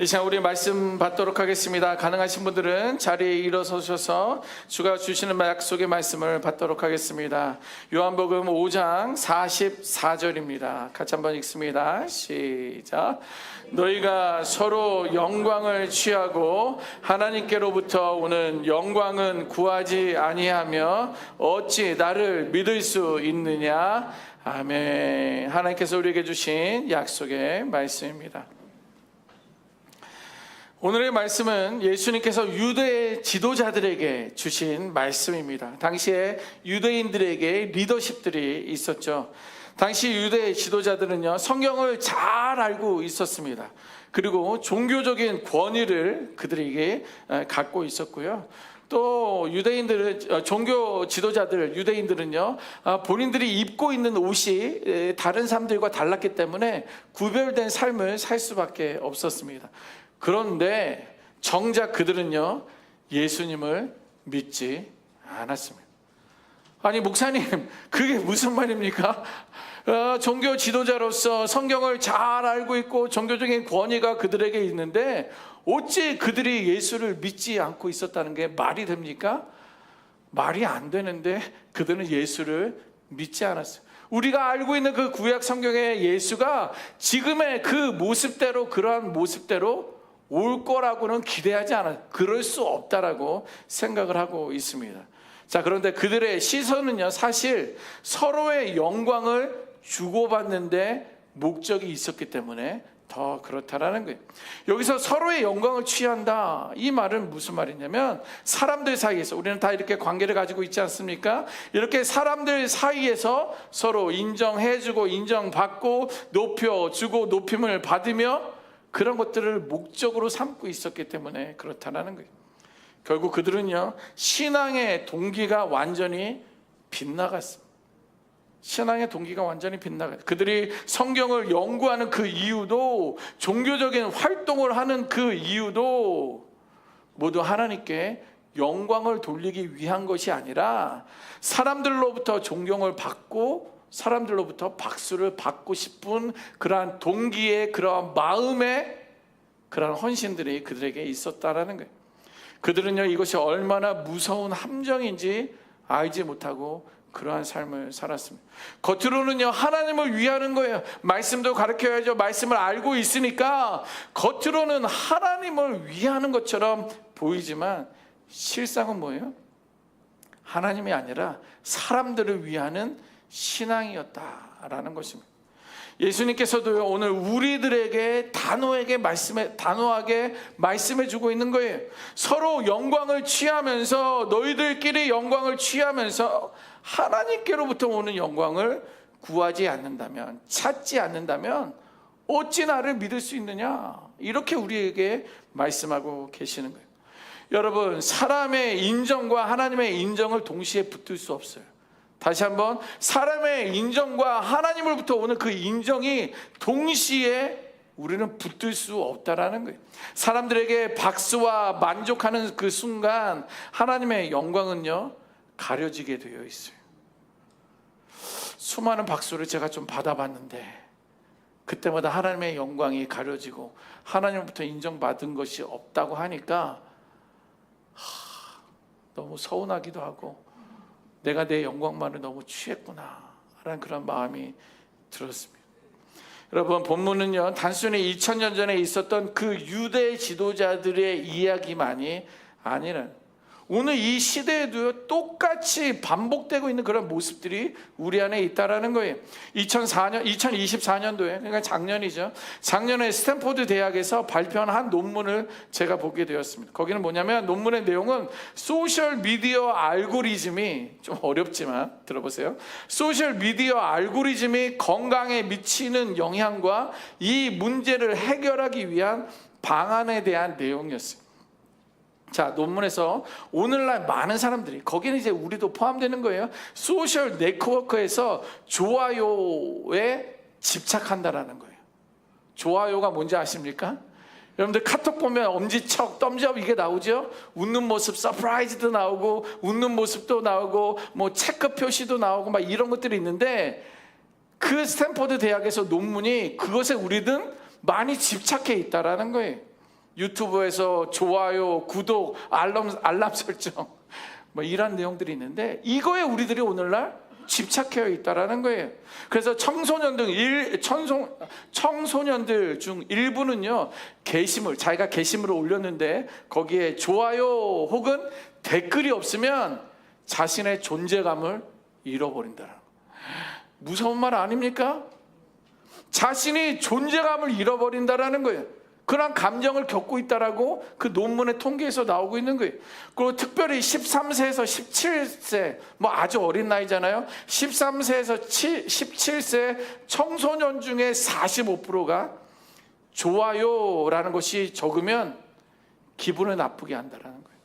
이 시간 우리 말씀 받도록 하겠습니다. 가능하신 분들은 자리에 일어서셔서 주가 주시는 약속의 말씀을 받도록 하겠습니다. 요한복음 5장 44절입니다. 같이 한번 읽습니다. 시작. 너희가 서로 영광을 취하고 하나님께로부터 오는 영광은 구하지 아니하며 어찌 나를 믿을 수 있느냐. 아멘. 하나님께서 우리에게 주신 약속의 말씀입니다. 오늘의 말씀은 예수님께서 유대 지도자들에게 주신 말씀입니다. 당시에 유대인들에게 리더십들이 있었죠. 당시 유대 지도자들은요, 성경을 잘 알고 있었습니다. 그리고 종교적인 권위를 그들에게 갖고 있었고요. 또 유대인들은, 종교 지도자들, 유대인들은요, 본인들이 입고 있는 옷이 다른 사람들과 달랐기 때문에 구별된 삶을 살 수밖에 없었습니다. 그런데 정작 그들은요, 예수님을 믿지 않았습니다. 아니 목사님, 그게 무슨 말입니까? 종교 지도자로서 성경을 잘 알고 있고 종교적인 권위가 그들에게 있는데 어찌 그들이 예수를 믿지 않고 있었다는 게 말이 됩니까? 말이 안 되는데 그들은 예수를 믿지 않았어요. 우리가 알고 있는 그 구약 성경의 예수가 지금의 그 모습대로, 그러한 모습대로 올 거라고는 기대하지 않아요. 그럴 수 없다라고 생각을 하고 있습니다. 자, 그런데 그들의 시선은요, 사실 서로의 영광을 주고받는데 목적이 있었기 때문에 더 그렇다라는 거예요. 여기서 서로의 영광을 취한다, 이 말은 무슨 말이냐면, 사람들 사이에서, 우리는 다 이렇게 관계를 가지고 있지 않습니까? 이렇게 사람들 사이에서 서로 인정해주고 인정받고 높여주고 높임을 받으며 그런 것들을 목적으로 삼고 있었기 때문에 그렇다는 거예요. 결국 그들은요, 신앙의 동기가 완전히 빗나갔습니다. 신앙의 동기가 완전히 빗나갔어요. 그들이 성경을 연구하는 그 이유도, 종교적인 활동을 하는 그 이유도 모두 하나님께 영광을 돌리기 위한 것이 아니라 사람들로부터 존경을 받고 사람들로부터 박수를 받고 싶은 그러한 동기의, 그러한 마음의 그러한 헌신들이 그들에게 있었다라는 거예요. 그들은요, 이것이 얼마나 무서운 함정인지 알지 못하고 그러한 삶을 살았습니다. 겉으로는요, 하나님을 위하는 거예요. 말씀도 가르쳐야죠. 말씀을 알고 있으니까 겉으로는 하나님을 위하는 것처럼 보이지만 실상은 뭐예요? 하나님이 아니라 사람들을 위하는 신앙이었다라는 것입니다. 예수님께서도 오늘 우리들에게 단호하게 말씀해 주고 있는 거예요. 서로 영광을 취하면서, 너희들끼리 영광을 취하면서 하나님께로부터 오는 영광을 구하지 않는다면, 찾지 않는다면 어찌 나를 믿을 수 있느냐, 이렇게 우리에게 말씀하고 계시는 거예요. 여러분, 사람의 인정과 하나님의 인정을 동시에 붙들 수 없어요. 다시 한번, 사람의 인정과 하나님으로부터 오는 그 인정이 동시에 우리는 붙들 수 없다라는 거예요. 사람들에게 박수와 만족하는 그 순간 하나님의 영광은요, 가려지게 되어 있어요. 수많은 박수를 제가 좀 받아봤는데 그때마다 하나님의 영광이 가려지고 하나님으로부터 인정받은 것이 없다고 하니까 너무 서운하기도 하고, 내가 내 영광만을 너무 취했구나 라는 그런 마음이 들었습니다. 여러분, 본문은요, 단순히 2000년 전에 있었던 그 유대 지도자들의 이야기만이 아니라 오늘 이 시대에도 똑같이 반복되고 있는 그런 모습들이 우리 안에 있다라는 거예요. 2024년도에, 그러니까 작년이죠. 작년에 스탠포드 대학에서 발표한 한 논문을 제가 보게 되었습니다. 거기는 뭐냐면, 논문의 내용은 소셜 미디어 알고리즘이, 좀 어렵지만 들어보세요. 소셜 미디어 알고리즘이 건강에 미치는 영향과 이 문제를 해결하기 위한 방안에 대한 내용이었습니다. 자, 논문에서 오늘날 많은 사람들이, 거기는 이제 우리도 포함되는 거예요, 소셜 네트워크에서 좋아요에 집착한다라는 거예요. 좋아요가 뭔지 아십니까? 여러분들 카톡 보면 엄지척, 덤즈업 이게 나오죠? 웃는 모습, 서프라이즈도 나오고, 웃는 모습도 나오고, 뭐 체크 표시도 나오고, 막 이런 것들이 있는데, 그 스탠포드 대학에서 논문이 그것에 우리는 많이 집착해 있다라는 거예요. 유튜브에서 좋아요, 구독, 알람 설정 뭐 이런 내용들이 있는데 이거에 우리들이 오늘날 집착해 있다라는 거예요. 그래서 청소년들 중 일부는요, 자기가 게시물을 올렸는데 거기에 좋아요 혹은 댓글이 없으면 자신의 존재감을 잃어버린다는 거예요. 무서운 말 아닙니까? 자신이 존재감을 잃어버린다라는 거예요. 그런 감정을 겪고 있다라고 그 논문의 통계에서 나오고 있는 거예요. 그리고 특별히 13세에서 17세, 뭐 아주 어린 나이잖아요. 13세에서 17세 청소년 중에 45%가 좋아요라는 것이 적으면 기분을 나쁘게 한다라는 거예요.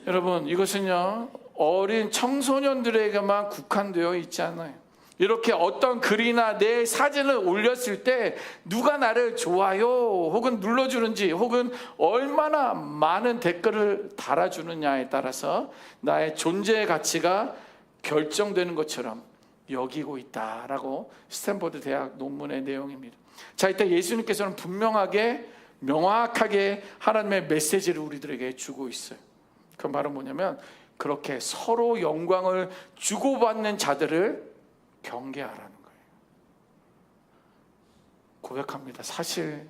여러분, 이것은요, 어린 청소년들에게만 국한되어 있지 않아요. 이렇게 어떤 글이나 내 사진을 올렸을 때 누가 나를 좋아요 혹은 눌러주는지 혹은 얼마나 많은 댓글을 달아주느냐에 따라서 나의 존재의 가치가 결정되는 것처럼 여기고 있다라고 스탠퍼드 대학 논문의 내용입니다. 자, 이때 예수님께서는 분명하게 명확하게 하나님의 메시지를 우리들에게 주고 있어요. 그 말은 뭐냐면 그렇게 서로 영광을 주고받는 자들을 경계하라는 거예요. 고백합니다. 사실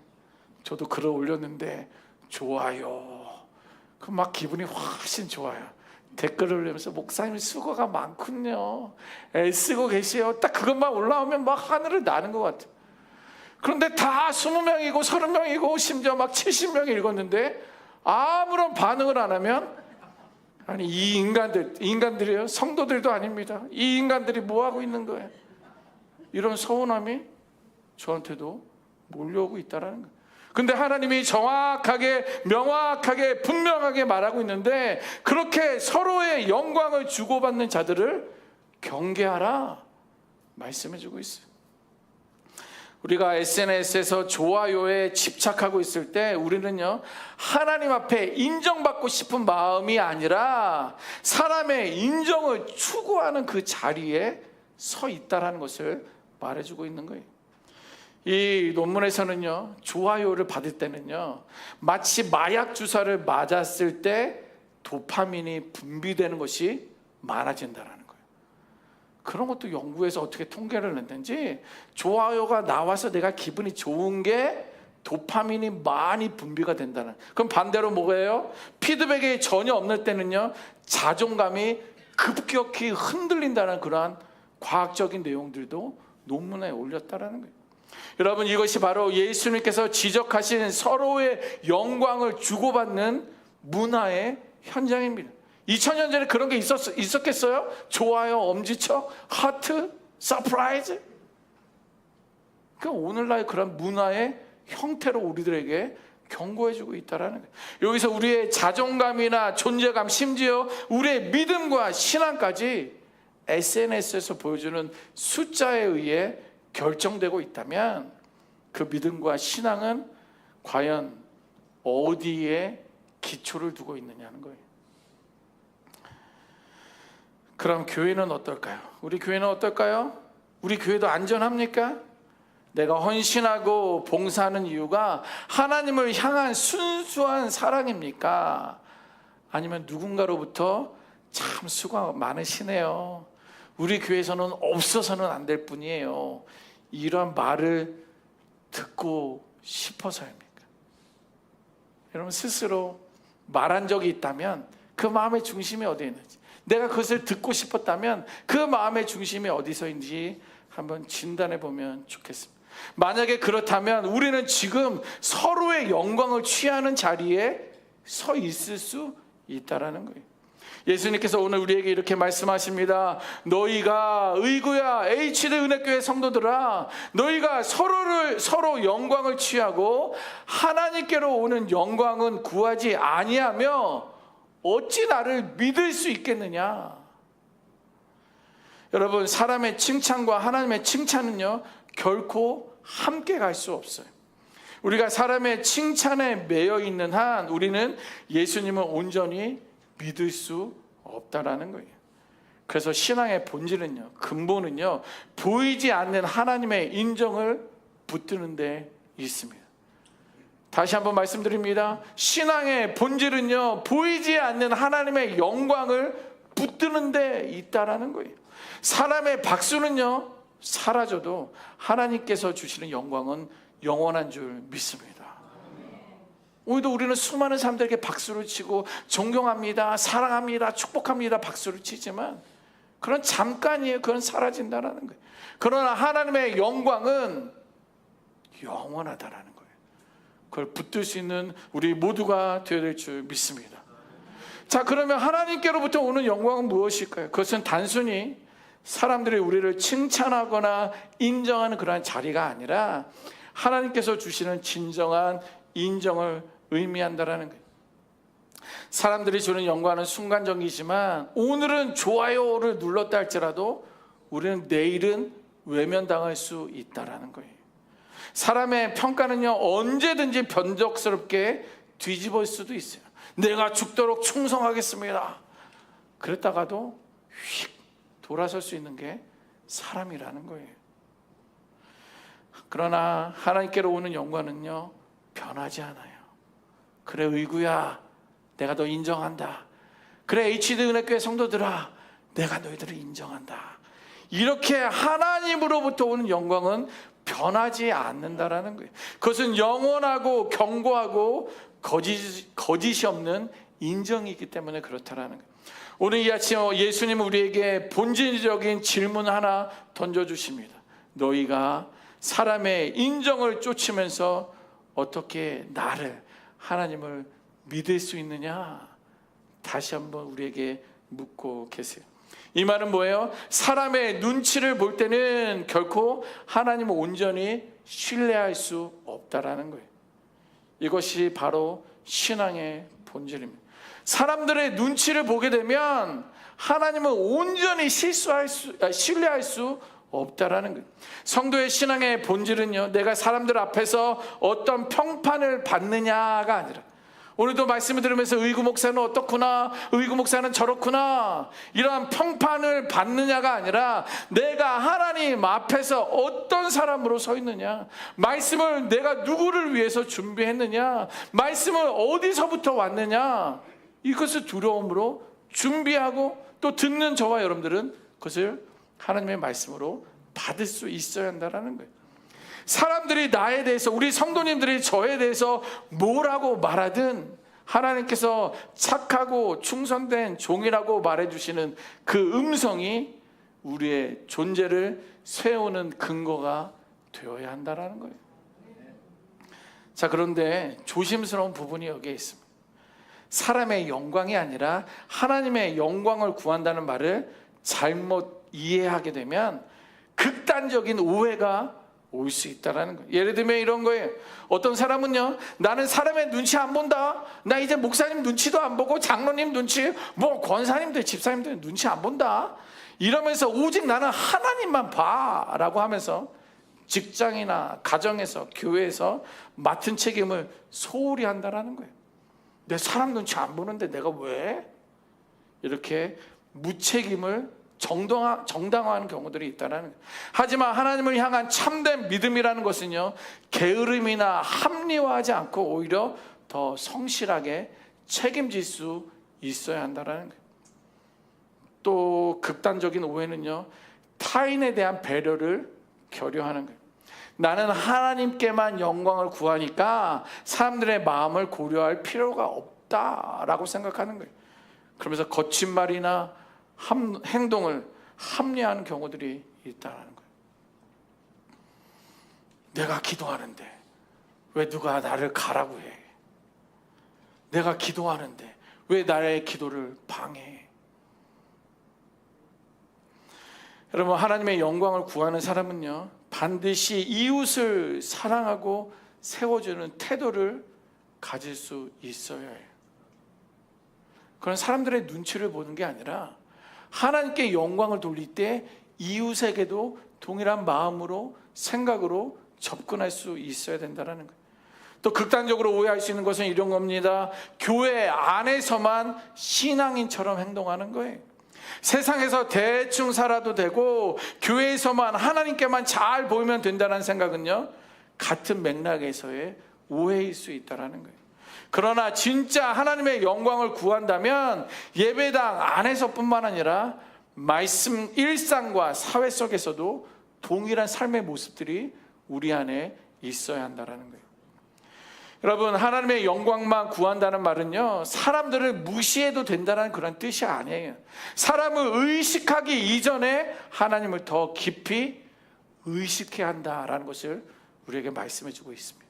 저도 글을 올렸는데 좋아요. 그 막 기분이 훨씬 좋아요. 댓글을 올리면서 목사님 수고가 많군요. 애쓰고 계세요. 딱 그것만 올라오면 막 하늘을 나는 것 같아요. 그런데 다 20명이고 30명이고 심지어 막 70명이 읽었는데 아무런 반응을 안 하면, 아니 이 인간들이요, 성도들도 아닙니다. 이 인간들이 뭐 하고 있는 거예요? 이런 서운함이 저한테도 몰려오고 있다라는 거예요. 근데 하나님이 정확하게 명확하게 분명하게 말하고 있는데 그렇게 서로의 영광을 주고받는 자들을 경계하라 말씀해주고 있어요. 우리가 SNS에서 좋아요에 집착하고 있을 때 우리는요, 하나님 앞에 인정받고 싶은 마음이 아니라 사람의 인정을 추구하는 그 자리에 서 있다라는 것을 말해주고 있는 거예요. 이 논문에서는요, 좋아요를 받을 때는요, 마치 마약 주사를 맞았을 때 도파민이 분비되는 것이 많아진다라는 거예요. 그런 것도 연구해서 어떻게 통계를 냈는지, 좋아요가 나와서 내가 기분이 좋은 게 도파민이 많이 분비가 된다는. 그럼 반대로 뭐예요? 피드백이 전혀 없는 때는요, 자존감이 급격히 흔들린다는 그러한 과학적인 내용들도 논문에 올렸다라는 거예요. 여러분, 이것이 바로 예수님께서 지적하신 서로의 영광을 주고받는 문화의 현장입니다. 2000년 전에 그런 게 있었겠어요? 좋아요, 엄지척, 하트, 서프라이즈. 그러니까 오늘날 그런 문화의 형태로 우리들에게 경고해주고 있다는 거예요. 여기서 우리의 자존감이나 존재감, 심지어 우리의 믿음과 신앙까지 SNS에서 보여주는 숫자에 의해 결정되고 있다면 그 믿음과 신앙은 과연 어디에 기초를 두고 있느냐는 거예요. 그럼 교회는 어떨까요? 우리 교회는 어떨까요? 우리 교회도 안전합니까? 내가 헌신하고 봉사하는 이유가 하나님을 향한 순수한 사랑입니까? 아니면 누군가로부터 참 수고가 많으시네요, 우리 교회에서는 없어서는 안 될 뿐이에요, 이런 말을 듣고 싶어서입니까? 여러분, 스스로 말한 적이 있다면 그 마음의 중심이 어디에 있는지, 내가 그것을 듣고 싶었다면 그 마음의 중심이 어디서인지 한번 진단해 보면 좋겠습니다. 만약에 그렇다면 우리는 지금 서로의 영광을 취하는 자리에 서 있을 수 있다라는 거예요. 예수님께서 오늘 우리에게 이렇게 말씀하십니다. 너희가 의구야 HD 은혜교회 성도들아, 너희가 서로 영광을 취하고 하나님께로 오는 영광은 구하지 아니하며 어찌 나를 믿을 수 있겠느냐. 여러분, 사람의 칭찬과 하나님의 칭찬은요, 결코 함께 갈 수 없어요. 우리가 사람의 칭찬에 매여 있는 한 우리는 예수님을 온전히 믿을 수 없다라는 거예요. 그래서 신앙의 본질은요, 근본은요, 보이지 않는 하나님의 인정을 붙드는 데 있습니다. 다시 한번 말씀드립니다. 신앙의 본질은요, 보이지 않는 하나님의 영광을 붙드는 데 있다라는 거예요. 사람의 박수는요, 사라져도 하나님께서 주시는 영광은 영원한 줄 믿습니다. 오늘도 우리는 수많은 사람들에게 박수를 치고 존경합니다, 사랑합니다, 축복합니다 박수를 치지만 그건 잠깐이에요. 그건 사라진다라는 거예요. 그러나 하나님의 영광은 영원하다라는 거예요. 그걸 붙들 수 있는 우리 모두가 되어야 될 줄 믿습니다. 자, 그러면 하나님께로부터 오는 영광은 무엇일까요? 그것은 단순히 사람들이 우리를 칭찬하거나 인정하는 그러한 자리가 아니라 하나님께서 주시는 진정한 인정을 의미한다라는 거예요. 사람들이 주는 영광은 순간적이지만 오늘은 좋아요를 눌렀다 할지라도 우리는 내일은 외면당할 수 있다라는 거예요. 사람의 평가는요, 언제든지 변덕스럽게 뒤집을 수도 있어요. 내가 죽도록 충성하겠습니다. 그랬다가도 휙 돌아설 수 있는 게 사람이라는 거예요. 그러나 하나님께로 오는 영광은요, 변하지 않아요. 그래 의구야, 내가 너 인정한다. 그래 HD 은혜교회 성도들아, 내가 너희들을 인정한다. 이렇게 하나님으로부터 오는 영광은 변하지 않는다라는 거예요. 그것은 영원하고 견고하고 거짓이 없는 인정이기 때문에 그렇다라는 거예요. 오늘 이 아침 예수님은 우리에게 본질적인 질문 하나 던져주십니다. 너희가 사람의 인정을 쫓으면서 어떻게 나를, 하나님을 믿을 수 있느냐? 다시 한번 우리에게 묻고 계세요. 이 말은 뭐예요? 사람의 눈치를 볼 때는 결코 하나님을 온전히 신뢰할 수 없다라는 거예요. 이것이 바로 신앙의 본질입니다. 사람들의 눈치를 보게 되면 하나님을 온전히 신뢰할 수 없다라는 거예요. 성도의 신앙의 본질은요, 내가 사람들 앞에서 어떤 평판을 받느냐가 아니라, 오늘도 말씀을 들으면서 의구 목사는 어떻구나, 의구 목사는 저렇구나, 이러한 평판을 받느냐가 아니라 내가 하나님 앞에서 어떤 사람으로 서 있느냐, 말씀을 내가 누구를 위해서 준비했느냐, 말씀을 어디서부터 왔느냐, 이것을 두려움으로 준비하고 또 듣는 저와 여러분들은 그것을 하나님의 말씀으로 받을 수 있어야 한다는 거예요. 사람들이 나에 대해서, 우리 성도님들이 저에 대해서 뭐라고 말하든 하나님께서 착하고 충성된 종이라고 말해주시는 그 음성이 우리의 존재를 세우는 근거가 되어야 한다는 거예요. 자, 그런데 조심스러운 부분이 여기에 있습니다. 사람의 영광이 아니라 하나님의 영광을 구한다는 말을 잘못 이해하게 되면 극단적인 오해가 올 수 있다는 거예요. 예를 들면 이런 거예요. 어떤 사람은요, 나는 사람의 눈치 안 본다. 나 이제 목사님 눈치도 안 보고 장로님 눈치, 뭐 권사님들, 집사님들 눈치 안 본다. 이러면서 오직 나는 하나님만 봐 라고 하면서 직장이나 가정에서, 교회에서 맡은 책임을 소홀히 한다는 거예요. 내 사람 눈치 안 보는데 내가 왜? 이렇게 무책임을 정당화하는 경우들이 있다는 거예요. 하지만 하나님을 향한 참된 믿음이라는 것은요, 게으름이나 합리화하지 않고 오히려 더 성실하게 책임질 수 있어야 한다는 거예요. 또 극단적인 오해는요, 타인에 대한 배려를 결여하는 거예요. 나는 하나님께만 영광을 구하니까 사람들의 마음을 고려할 필요가 없다라고 생각하는 거예요. 그러면서 거친 말이나 행동을 합리화하는 경우들이 있다는 거예요. 내가 기도하는데 왜 누가 나를 가라고 해? 내가 기도하는데 왜 나의 기도를 방해해? 여러분, 하나님의 영광을 구하는 사람은요, 반드시 이웃을 사랑하고 세워주는 태도를 가질 수 있어야 해요. 그런 사람들의 눈치를 보는 게 아니라 하나님께 영광을 돌릴 때 이웃에게도 동일한 마음으로, 생각으로 접근할 수 있어야 된다는 거예요. 또 극단적으로 오해할 수 있는 것은 이런 겁니다. 교회 안에서만 신앙인처럼 행동하는 거예요. 세상에서 대충 살아도 되고 교회에서만 하나님께만 잘 보이면 된다는 생각은요, 같은 맥락에서의 오해일 수 있다라는 거예요. 그러나 진짜 하나님의 영광을 구한다면 예배당 안에서뿐만 아니라 말씀 일상과 사회 속에서도 동일한 삶의 모습들이 우리 안에 있어야 한다는 거예요. 여러분, 하나님의 영광만 구한다는 말은요, 사람들을 무시해도 된다는 그런 뜻이 아니에요. 사람을 의식하기 이전에 하나님을 더 깊이 의식해야 한다라는 것을 우리에게 말씀해 주고 있습니다.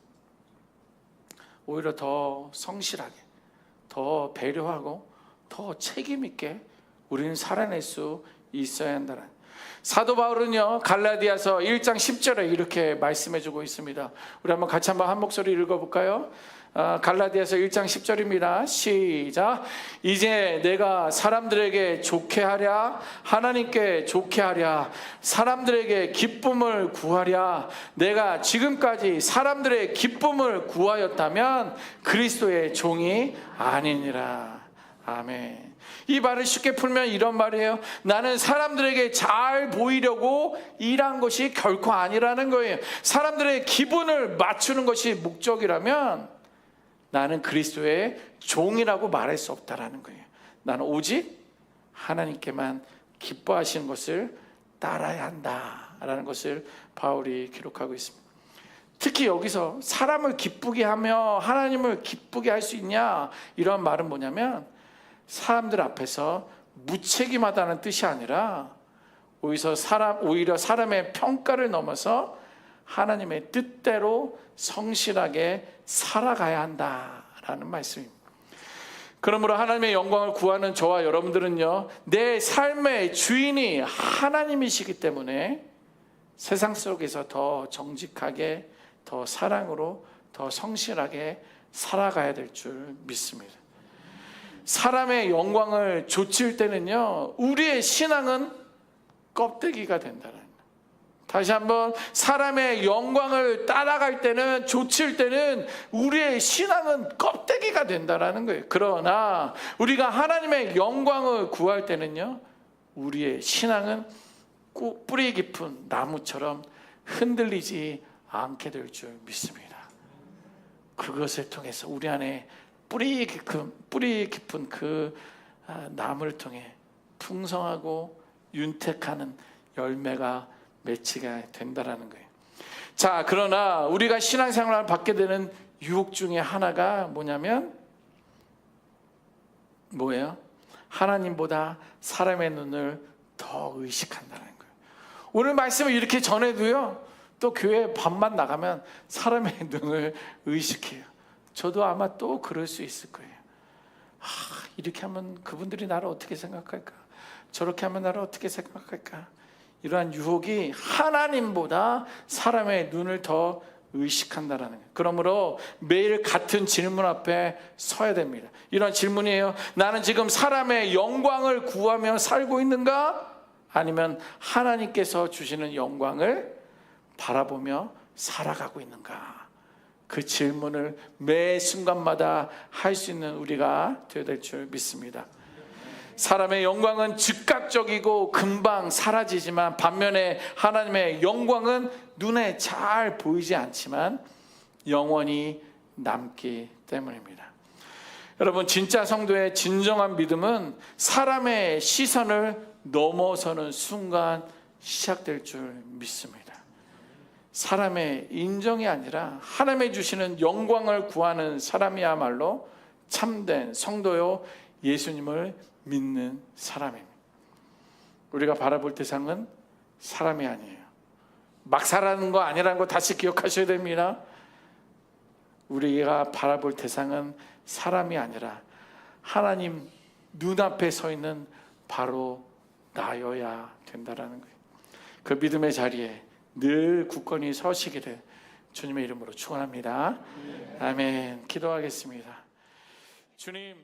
오히려 더 성실하게, 더 배려하고 더 책임 있게 우리는 살아낼 수 있어야 한다는. 사도 바울은요, 갈라디아서 1장 10절에 이렇게 말씀해 주고 있습니다. 우리 한번 같이 한 목소리 읽어볼까요? 갈라디아서 1장 10절입니다. 시작. 이제 내가 사람들에게 좋게 하랴, 하나님께 좋게 하랴, 사람들에게 기쁨을 구하랴. 내가 지금까지 사람들의 기쁨을 구하였다면 그리스도의 종이 아니니라. 아멘. 이 말을 쉽게 풀면 이런 말이에요. 나는 사람들에게 잘 보이려고 일한 것이 결코 아니라는 거예요. 사람들의 기분을 맞추는 것이 목적이라면 나는 그리스도의 종이라고 말할 수 없다라는 거예요. 나는 오직 하나님께만 기뻐하시는 것을 따라야 한다라는 것을 바울이 기록하고 있습니다. 특히 여기서 사람을 기쁘게 하며 하나님을 기쁘게 할 수 있냐, 이런 말은 뭐냐면 사람들 앞에서 무책임하다는 뜻이 아니라 오히려 사람의 평가를 넘어서 하나님의 뜻대로 성실하게 살아가야 한다라는 말씀입니다. 그러므로 하나님의 영광을 구하는 저와 여러분들은요, 내 삶의 주인이 하나님이시기 때문에 세상 속에서 더 정직하게, 더 사랑으로, 더 성실하게 살아가야 될 줄 믿습니다. 사람의 영광을 좇을 때는요, 우리의 신앙은 껍데기가 된다는 거예요. 다시 한번, 사람의 영광을 따라갈 때는, 좇을 때는 우리의 신앙은 껍데기가 된다는 거예요. 그러나 우리가 하나님의 영광을 구할 때는요, 우리의 신앙은 뿌리 깊은 나무처럼 흔들리지 않게 될 줄 믿습니다. 그것을 통해서 우리 안에 뿌리 깊은 그 나무를 통해 풍성하고 윤택하는 열매가 맺히게 된다라는 거예요. 자, 그러나 우리가 신앙생활을 받게 되는 유혹 중에 하나가 뭐냐면 뭐예요? 하나님보다 사람의 눈을 더 의식한다는 거예요. 오늘 말씀을 이렇게 전해도요, 또 교회 밤만 나가면 사람의 눈을 의식해요. 저도 아마 또 그럴 수 있을 거예요. 이렇게 하면 그분들이 나를 어떻게 생각할까? 저렇게 하면 나를 어떻게 생각할까? 이러한 유혹이 하나님보다 사람의 눈을 더 의식한다라는 거예요. 그러므로 매일 같은 질문 앞에 서야 됩니다. 이런 질문이에요. 나는 지금 사람의 영광을 구하며 살고 있는가? 아니면 하나님께서 주시는 영광을 바라보며 살아가고 있는가? 그 질문을 매 순간마다 할 수 있는 우리가 되어야 될 줄 믿습니다. 사람의 영광은 즉각적이고 금방 사라지지만 반면에 하나님의 영광은 눈에 잘 보이지 않지만 영원히 남기 때문입니다. 여러분, 진짜 성도의 진정한 믿음은 사람의 시선을 넘어서는 순간 시작될 줄 믿습니다. 사람의 인정이 아니라 하나님의 주시는 영광을 구하는 사람이야말로 참된 성도요, 예수님을 믿는 사람입니다. 우리가 바라볼 대상은 사람이 아니에요. 막 살아가는 거 아니라는 거 다시 기억하셔야 됩니다. 우리가 바라볼 대상은 사람이 아니라 하나님 눈앞에 서 있는 바로 나여야 된다라는 거예요. 그 믿음의 자리에 늘 굳건히 서시기를 주님의 이름으로 축원합니다. 아멘. 기도하겠습니다. 주님,